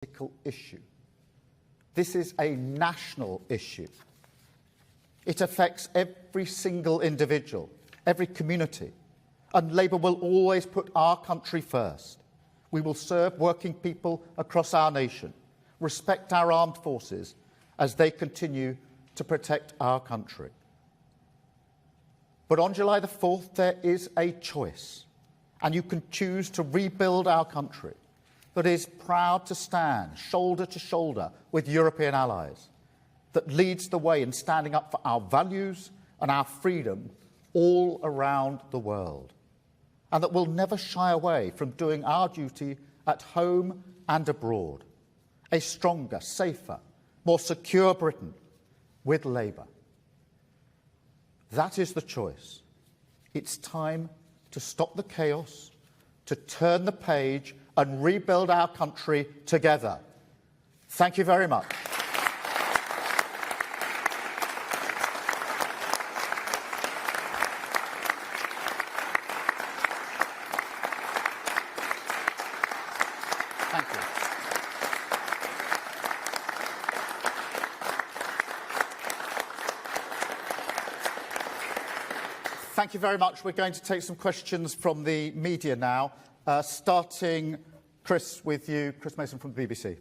political issue. This is a national issue. It affects every single individual, every community, and Labour will always put our country first. We will serve working people across our nation, respect our armed forces as they continue to protect our country. But on July the 4th, there is a choice, and you can choose to rebuild our country that is proud to stand shoulder to shoulder with European allies, that leads the way in standing up for our values and our freedom all around the world, and that will never shy away from doing our duty at home and abroad. A stronger, safer, more secure Britain with Labour. That is the choice. It's time to stop the chaos, to turn the page and rebuild our country together. Thank you very much. Thank you. Thank you very much. We're going to take some questions from the media now, starting, Chris, with you. Chris Mason from the BBC.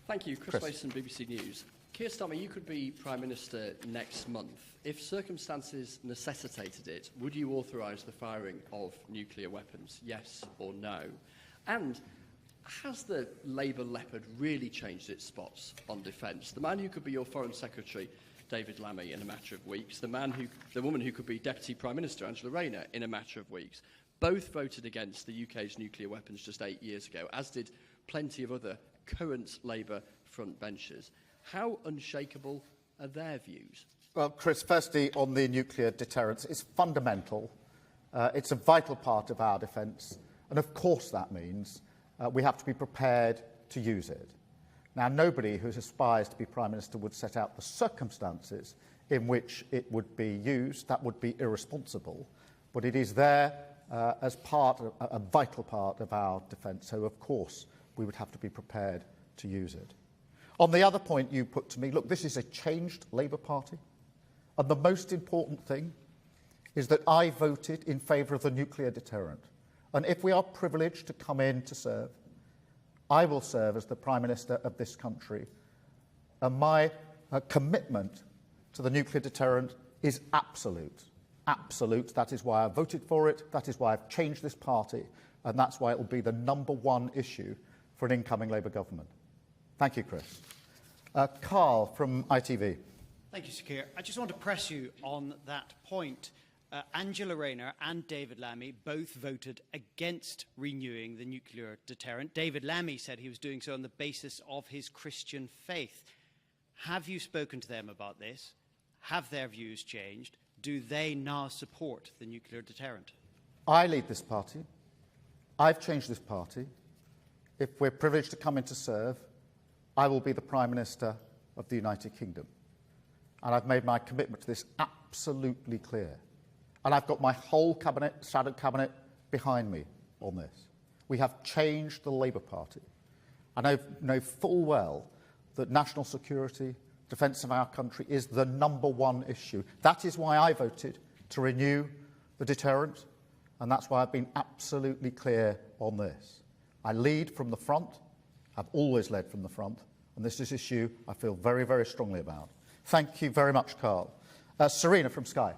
Thank you. Chris Mason, BBC News. Keir Starmer, you could be Prime Minister next month. If circumstances necessitated it, would you authorise the firing of nuclear weapons, yes or no? And has the Labour leopard really changed its spots on defence? The man who could be your Foreign Secretary, David Lammy, in a matter of weeks, the woman who could be Deputy Prime Minister, Angela Rayner, in a matter of weeks, both voted against the UK's nuclear weapons just 8 years ago, as did plenty of other current Labour frontbenchers. How unshakable are their views? Well, Chris, firstly, on the nuclear deterrence, it's fundamental. It's a vital part of our defence. And of course that means we have to be prepared to use it. Now, nobody who aspires to be Prime Minister would set out the circumstances in which it would be used. That would be irresponsible. But it is there as a vital part of our defence. So, of course, we would have to be prepared to use it. On the other point you put to me, look, this is a changed Labour Party. And the most important thing is that I voted in favour of the nuclear deterrent. And if we are privileged to come in to serve, I will serve as the Prime Minister of this country. And my commitment to the nuclear deterrent is absolute. Absolute. That is why I voted for it. That is why I've changed this party. And that's why it will be the #1 issue for an incoming Labour government. Thank you, Chris. Carl from ITV. Thank you, Sir Keir. I just want to press you on that point. Angela Rayner and David Lammy both voted against renewing the nuclear deterrent. David Lammy said he was doing so on the basis of his Christian faith. Have you spoken to them about this? Have their views changed? Do they now support the nuclear deterrent? I lead this party. I've changed this party. If we're privileged to come in to serve, I will be the Prime Minister of the United Kingdom. And I've made my commitment to this absolutely clear. And I've got my whole cabinet, shadow cabinet, behind me on this. We have changed the Labour Party. And I know full well that national security, defence of our country is the #1 issue. That is why I voted to renew the deterrent, and that's why I've been absolutely clear on this. I lead from the front. I've always led from the front, and this is an issue I feel very, very strongly about. Thank you very much, Carl. Serena from Sky.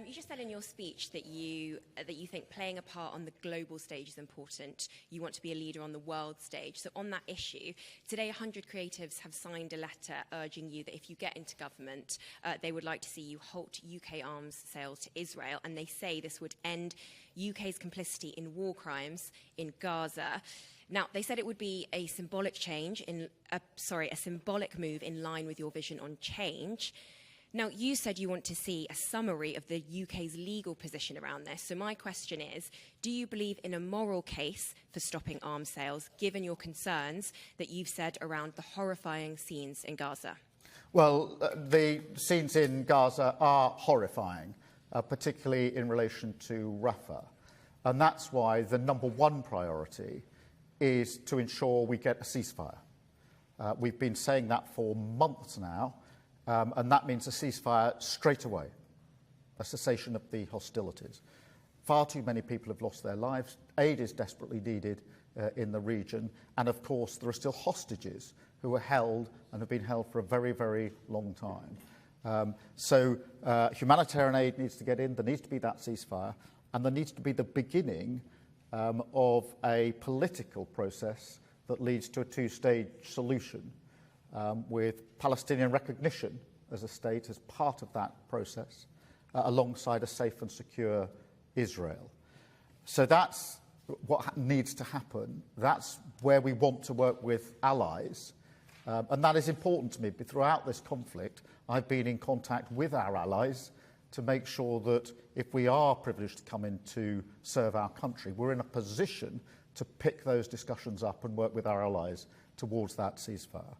You just said in your speech that you think playing a part on the global stage is important. You want to be a leader on the world stage. So on that issue, today 100 creatives have signed a letter urging you that if you get into government, they would like to see you halt UK arms sales to Israel. And they say this would end UK's complicity in war crimes in Gaza. Now, they said it would be a symbolic a symbolic move in line with your vision on change. Now, you said you want to see a summary of the UK's legal position around this. So my question is, do you believe in a moral case for stopping arms sales, given your concerns that you've said around the horrifying scenes in Gaza? Well, the scenes in Gaza are horrifying, particularly in relation to Rafah. And that's why the #1 priority is to ensure we get a ceasefire. We've been saying that for months now, and that means a ceasefire straight away, a cessation of the hostilities. Far too many people have lost their lives. Aid is desperately needed in the region. And of course, there are still hostages who are held and have been held for a very, very long time. So humanitarian aid needs to get in. There needs to be that ceasefire. And there needs to be the beginning of a political process that leads to a two-stage solution with Palestinian recognition as a state as part of that process, alongside a safe and secure Israel. So that's what needs to happen. That's where we want to work with allies. And that is important to me. But throughout this conflict, I've been in contact with our allies to make sure that if we are privileged to come in to serve our country, we're in a position to pick those discussions up and work with our allies towards that ceasefire.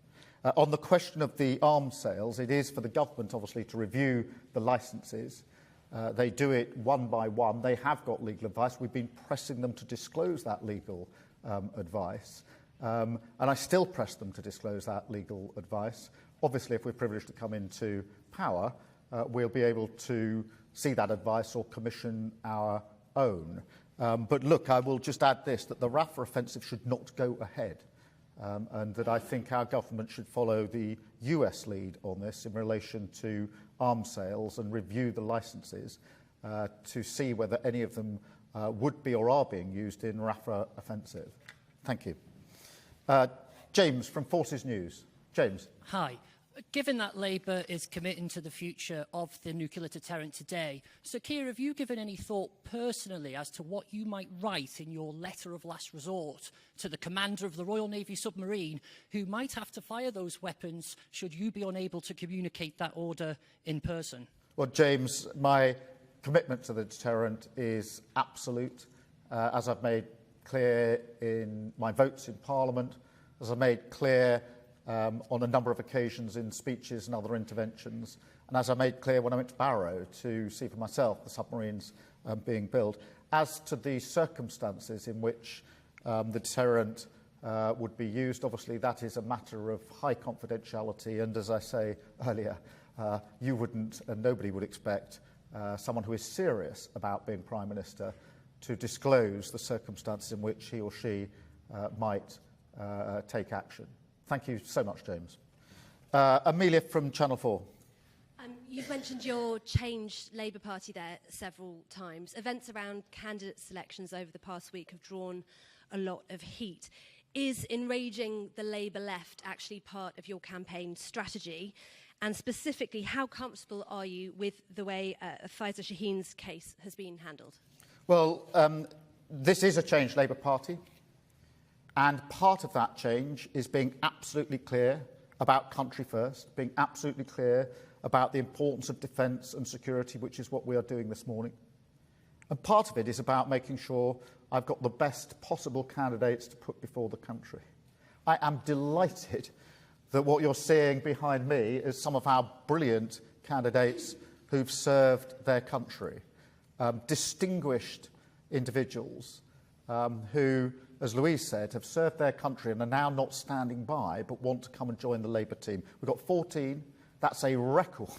On the question of the arms sales, it is for the government, obviously, to review the licences. They do it one by one. They have got legal advice. We've been pressing them to disclose that legal advice. And I still press them to disclose that legal advice. Obviously, if we're privileged to come into power, we'll be able to see that advice or commission our own. But look, I will just add this, that the Rafah offensive should not go ahead. And that I think our government should follow the US lead on this in relation to arms sales and review the licences to see whether any of them would be or are being used in Rafah offensive. Thank you. James from Forces News. James. Hi. Given that Labour is committing to the future of the nuclear deterrent today, Sir Keir, have you given any thought personally as to what you might write in your letter of last resort to the commander of the Royal Navy submarine who might have to fire those weapons should you be unable to communicate that order in person? Well, James, my commitment to the deterrent is absolute. As I've made clear in my votes in Parliament, as I've made clear on a number of occasions in speeches and other interventions, and as I made clear when I went to Barrow to see for myself the submarines being built. As to the circumstances in which the deterrent would be used, obviously that is a matter of high confidentiality, and as I say earlier, you wouldn't and nobody would expect someone who is serious about being Prime Minister to disclose the circumstances in which he or she might take action. Thank you so much, James. Amelia from Channel 4. You've mentioned your changed Labour Party there several times. Events around candidate selections over the past week have drawn a lot of heat. Is enraging the Labour left actually part of your campaign strategy? And specifically, how comfortable are you with the way Faisal Shaheen's case has been handled? Well, this is a changed Labour Party. And part of that change is being absolutely clear about country first, being absolutely clear about the importance of defence and security, which is what we are doing this morning. And part of it is about making sure I've got the best possible candidates to put before the country. I am delighted that what you're seeing behind me is some of our brilliant candidates who've served their country, distinguished individuals who, as Louise said, have served their country and are now not standing by but want to come and join the Labour team. We've got 14. That's a record.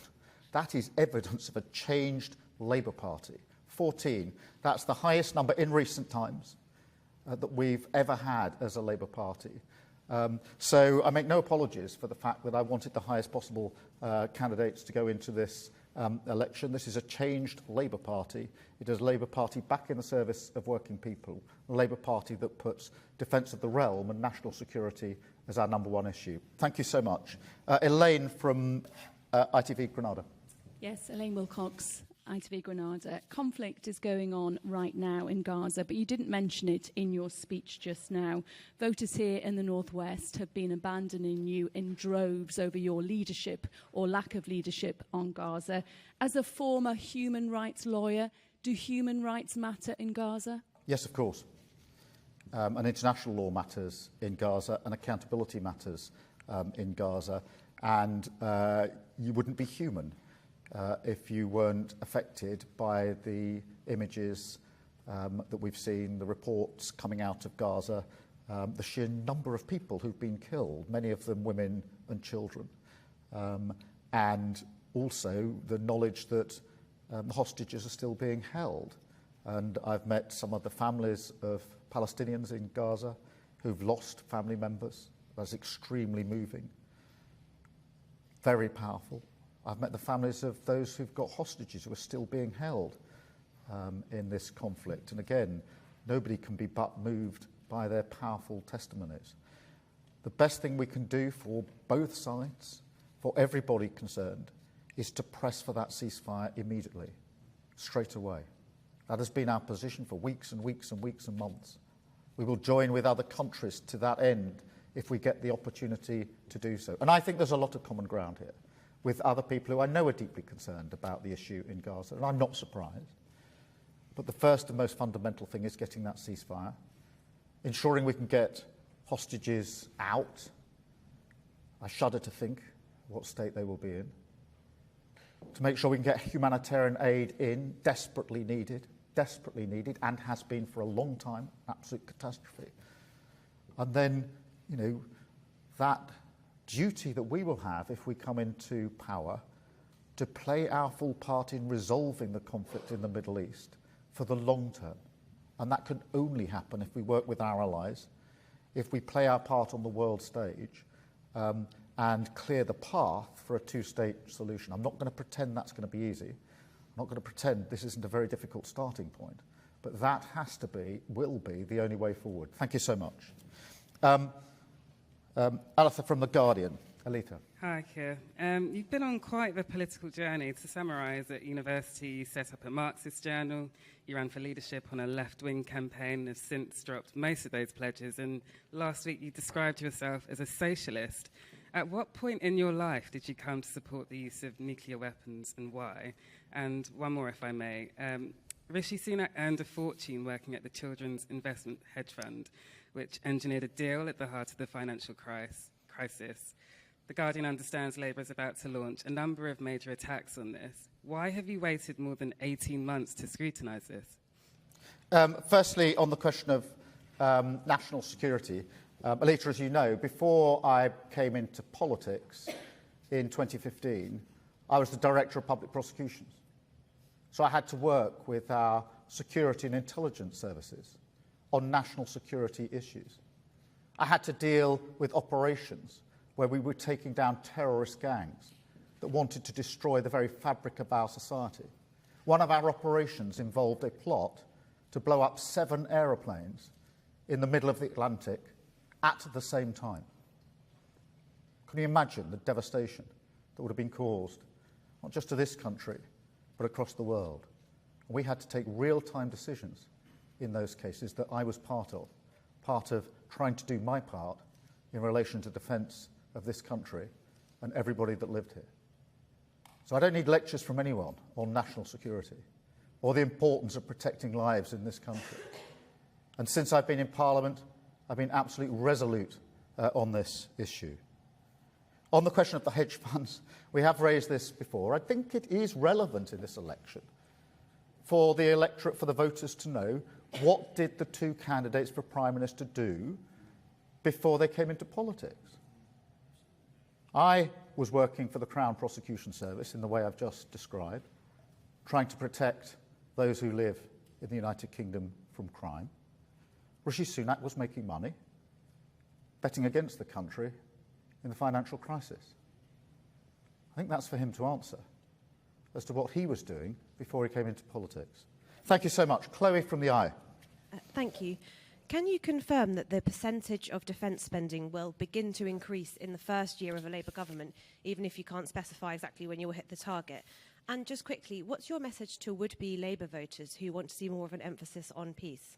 That is evidence of a changed Labour Party. 14. That's the highest number in recent times that we've ever had as a Labour Party. So I make no apologies for the fact that I wanted the highest possible candidates to go into this election. This is a changed Labour Party. It is a Labour Party back in the service of working people, a Labour Party that puts defence of the realm and national security as our number one issue. Thank you so much. Elaine from ITV Granada. Yes, Elaine Wilcox, ITV Granada. Conflict is going on right now in Gaza, but you didn't mention it in your speech just now. Voters here in the northwest have been abandoning you in droves over your leadership or lack of leadership on Gaza. As a former human rights lawyer, do human rights matter in Gaza? Yes, of course. And international law matters in Gaza, and accountability matters in Gaza. And you wouldn't be human if you weren't affected by the images that we've seen, the reports coming out of Gaza the sheer number of people who've been killed, many of them women and children, and also the knowledge that the hostages are still being held. And I've met some of the families of Palestinians in Gaza who've lost family members. That's extremely moving, very powerful. I've met the families of those who've got hostages who are still being held in this conflict. And again, nobody can be but moved by their powerful testimonies. The best thing we can do for both sides, for everybody concerned, is to press for that ceasefire immediately, straight away. That has been our position for weeks and weeks and weeks and months. We will join with other countries to that end if we get the opportunity to do so. And I think there's a lot of common ground here with other people who I know are deeply concerned about the issue in Gaza, and I'm not surprised. But the first and most fundamental thing is getting that ceasefire, ensuring we can get hostages out. I shudder to think what state they will be in. To make sure we can get humanitarian aid in, desperately needed, and has been for a long time, absolute catastrophe. And then, you know, that duty that we will have if we come into power to play our full part in resolving the conflict in the Middle East for the long term. And that can only happen if we work with our allies, if we play our part on the world stage, and clear the path for a two-state solution. I'm not going to pretend that's going to be easy. I'm not going to pretend this isn't a very difficult starting point. But that has to be, will be, the only way forward. Thank you so much. Aletha from The Guardian. Alita. Hi, Keir. You've been on quite the political journey. To summarise, at university you set up a Marxist journal, you ran for leadership on a left-wing campaign and have since dropped most of those pledges, and last week you described yourself as a socialist. At what point in your life did you come to support the use of nuclear weapons, and why? And one more, if I may. Rishi Sunak earned a fortune working at the Children's Investment Hedge Fund, which engineered a deal at the heart of the financial crisis. The Guardian understands Labour is about to launch a number of major attacks on this. Why have you waited more than 18 months to scrutinise this? Firstly, on the question of national security, Alita, as you know, before I came into politics in 2015, I was the Director of Public Prosecutions. So I had to work with our security and intelligence services on national security issues. I had to deal with operations where we were taking down terrorist gangs that wanted to destroy the very fabric of our society. One of our operations involved a plot to blow up 7 aeroplanes in the middle of the Atlantic at the same time. Can you imagine the devastation that would have been caused, not just to this country, but across the world? And we had to take real-time decisions in those cases that I was part of trying to do my part in relation to defence of this country and everybody that lived here. So I don't need lectures from anyone on national security or the importance of protecting lives in this country. And since I've been in Parliament, I've been absolutely resolute on this issue. On the question of the hedge funds, we have raised this before. I think it is relevant in this election for the electorate, for the voters to know what did the two candidates for Prime Minister do before they came into politics. I was working for the Crown Prosecution Service in the way I've just described, trying to protect those who live in the United Kingdom from crime. Rishi Sunak was making money, betting against the country in the financial crisis. I think that's for him to answer as to what he was doing before he came into politics. Thank you so much. Chloe from The Eye. Thank you. Can you confirm that the percentage of defence spending will begin to increase in the first year of a Labour government, even if you can't specify exactly when you will hit the target? And just quickly, what's your message to would-be Labour voters who want to see more of an emphasis on peace?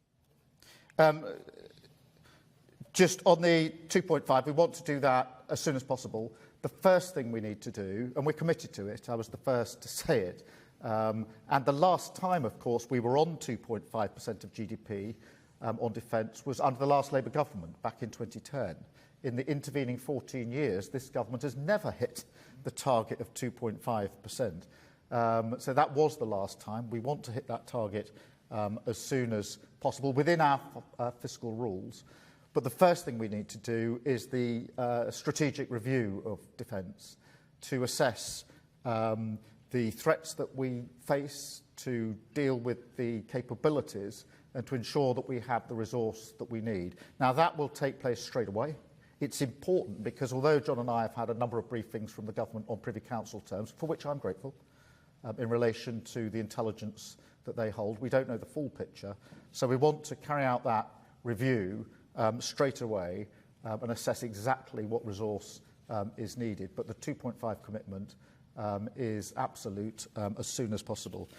Just on the 2.5, we want to do that as soon as possible. The first thing we need to do, and we're committed to it, I was the first to say it, and the last time, of course, we were on 2.5% of GDP on defence was under the last Labour government back in 2010. In the intervening 14 years, this government has never hit the target of 2.5%. So that was the last time. We want to hit that target as soon as possible within our fiscal rules. But the first thing we need to do is the strategic review of defence to assess the threats that we face, to deal with the capabilities and to ensure that we have the resource that we need. Now, that will take place straight away. It's important because although John and I have had a number of briefings from the government on Privy Council terms, for which I'm grateful, in relation to the intelligence that they hold, we don't know the full picture. So we want to carry out that review straight away and assess exactly what resource is needed. But the 2.5 commitment is absolute as soon as possible.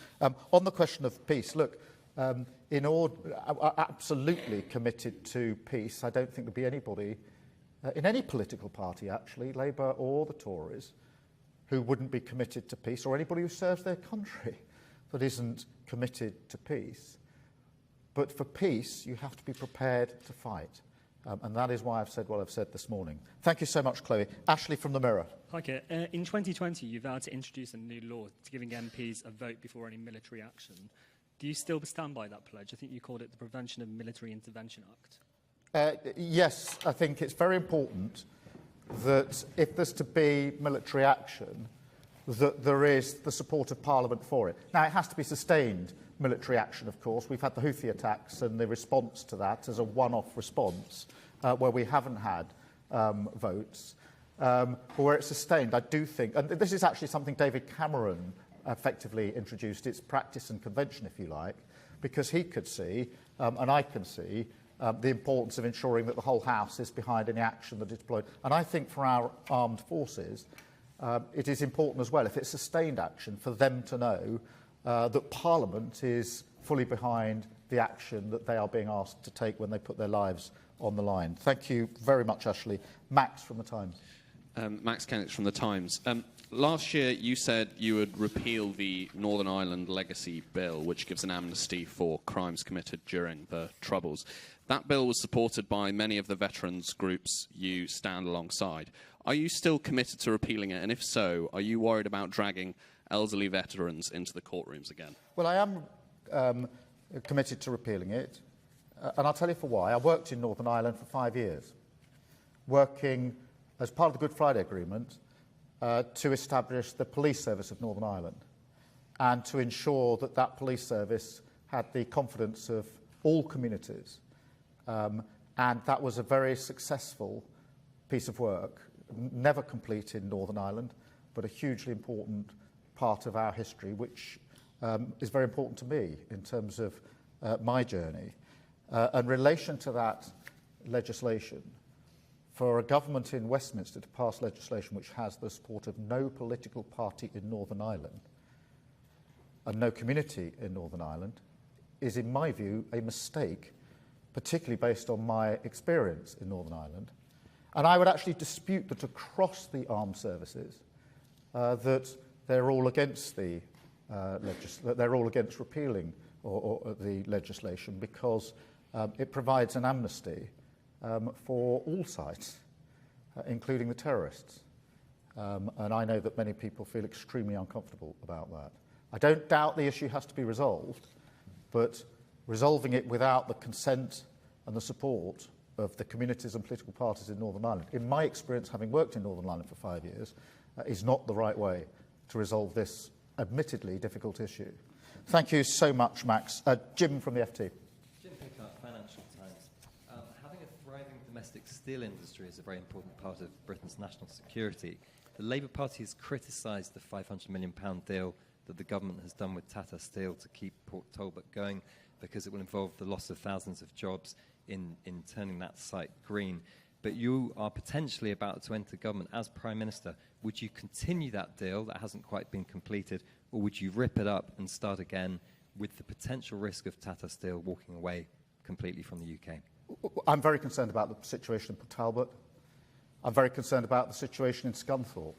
On the question of peace, look, absolutely committed to peace. I don't think there'll be anybody in any political party, actually, Labour or the Tories, who wouldn't be committed to peace, or anybody who serves their country that isn't committed to peace. But for peace, you have to be prepared to fight. And that is why I've said what I've said this morning. Thank you so much, Chloe. Ashley from the Mirror. Hi, Keir. In 2020, you vowed to introduce a new law to giving MPs a vote before any military action. Do you still stand by that pledge? I think you called it the Prevention of Military Intervention Act. Yes, I think it's very important that if there's to be military action, that there is the support of Parliament for it. Now, it has to be sustained military action, of course. We've had the Houthi attacks and the response to that as a one-off response where we haven't had votes. But where it's sustained, I do think, and this is actually something David Cameron effectively introduced, it's practice and convention, if you like, because he could see, and I can see, the importance of ensuring that the whole House is behind any action that is deployed. And I think for our armed forces, it is important as well, if it's sustained action, for them to know that Parliament is fully behind the action that they are being asked to take when they put their lives on the line. Thank you very much, Ashley. Max from The Times. Max Kennett from The Times. Last year, you said you would repeal the Northern Ireland Legacy Bill, which gives an amnesty for crimes committed during the Troubles. That bill was supported by many of the veterans groups you stand alongside. Are you still committed to repealing it? And if so, are you worried about dragging elderly veterans into the courtrooms again? Well, I am committed to repealing it, and I'll tell you for why. I worked in Northern Ireland for 5 years, working as part of the Good Friday Agreement to establish the police service of Northern Ireland and to ensure that that police service had the confidence of all communities. And that was a very successful piece of work, never complete in Northern Ireland, but a hugely important part of our history, which is very important to me in terms of my journey. In relation to that legislation, for a government in Westminster to pass legislation which has the support of no political party in Northern Ireland and no community in Northern Ireland is, in my view, a mistake, particularly based on my experience in Northern Ireland. And I would actually dispute that across the armed services that they're all against the they're all against repealing or the legislation because it provides an amnesty for all sides, including the terrorists. And I know that many people feel extremely uncomfortable about that. I don't doubt the issue has to be resolved, but resolving it without the consent and the support of the communities and political parties in Northern Ireland, in my experience, having worked in Northern Ireland for 5 years, is not the right way to resolve this admittedly difficult issue. Thank you so much, Max. Jim from the FT. Jim Pickard, Financial Times. Having a thriving domestic steel industry is a very important part of Britain's national security. The Labour Party has criticised the £500 million deal that the government has done with Tata Steel to keep Port Talbot going because it will involve the loss of thousands of jobs in turning that site green. But you are potentially about to enter government as Prime Minister. Would you continue that deal that hasn't quite been completed, or would you rip it up and start again with the potential risk of Tata Steel walking away completely from the UK? I'm very concerned about the situation in Port Talbot. I'm very concerned about the situation in Scunthorpe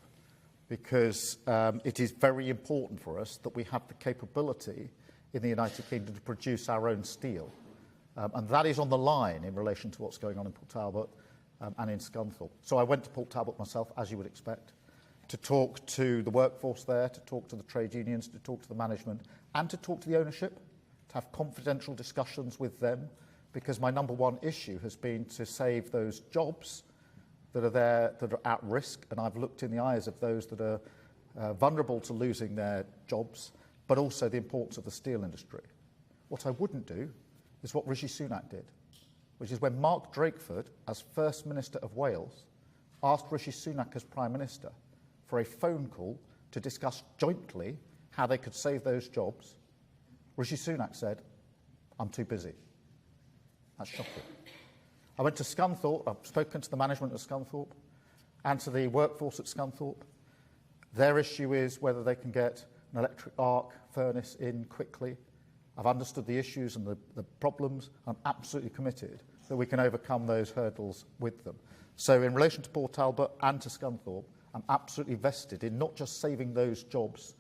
because it is very important for us that we have the capability in the United Kingdom to produce our own steel. And that is on the line in relation to what's going on in Port Talbot and in Scunthorpe. So I went to Port Talbot myself, as you would expect, to talk to the workforce there, to talk to the trade unions, to talk to the management, and to talk to the ownership, to have confidential discussions with them because my number one issue has been to save those jobs that are there, that are at risk, and I've looked in the eyes of those that are vulnerable to losing their jobs, but also the importance of the steel industry. What I wouldn't do is what Rishi Sunak did, which is when Mark Drakeford, as First Minister of Wales, asked Rishi Sunak as Prime Minister for a phone call to discuss jointly how they could save those jobs. Rishi Sunak said, "I'm too busy." That's shocking. I went to Scunthorpe. I've spoken to the management of Scunthorpe and to the workforce at Scunthorpe. Their issue is whether they can get an electric arc furnace in quickly. I've understood the issues and the problems. I'm absolutely committed that we can overcome those hurdles with them. So in relation to Port Talbot and to Scunthorpe, I'm absolutely vested in not just saving those jobs,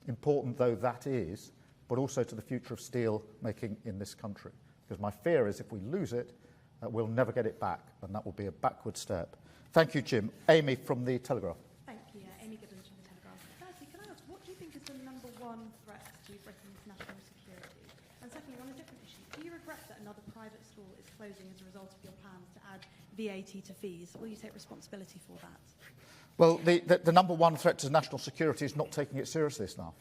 important though that is, but also to the future of steel making in this country. Because my fear is if we lose it, we'll never get it back, and that will be a backward step. Thank you, Jim. Amy from The Telegraph. Thank you. Amy Gibbons from The Telegraph. Firstly, can I ask, what do you think is the number one threat to Britain's national security? And secondly, on a different issue, do you regret that another private school is closing as a result of your plans to add VAT to fees? Will you take responsibility for that? Well, the number one threat to national security is not taking it seriously enough.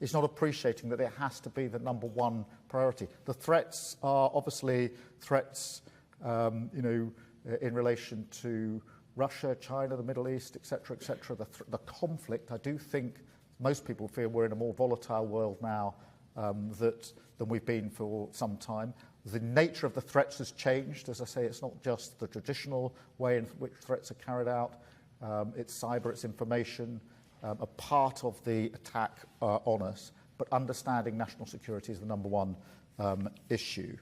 It's not appreciating that it has to be the number one priority. The threats are obviously threats, in relation to Russia, China, the Middle East, etc., etc. The conflict, I do think most people feel we're in a more volatile world now than we've been for some time. The nature of the threats has changed. As I say, it's not just the traditional way in which threats are carried out. It's cyber, it's information, a part of the attack on us. But understanding national security is the number one issue.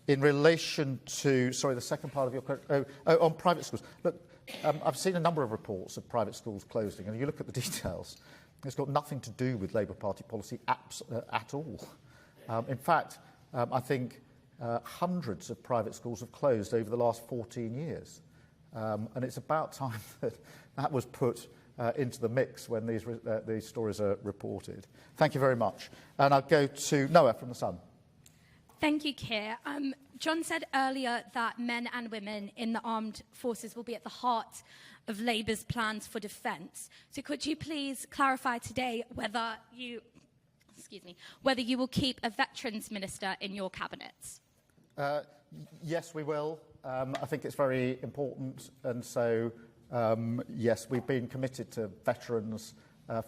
In relation to, sorry, the second part of your question, on private schools. Look, I've seen a number of reports of private schools closing, and you look at the details, it's got nothing to do with Labour Party policy at all. In fact, I think hundreds of private schools have closed over the last 14 years. And it's about time that was put into the mix when these stories are reported. Thank you very much. And I'll go to Noah from The Sun. Thank you, Keir. John said earlier that men and women in the armed forces will be at the heart of Labour's plans for defence. So could you please clarify today whether you will keep a veterans minister in your cabinet? Yes, we will. I think it's very important, and so yes, we've been committed to veterans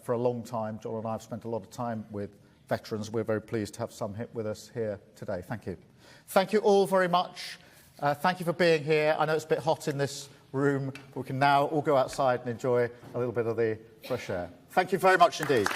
for a long time. John and I have spent a lot of time with veterans. We're very pleased to have some with us here today. Thank you. Thank you all very much. Thank you for being here. I know it's a bit hot in this room. We can now all go outside and enjoy a little bit of the fresh air. Thank you very much indeed.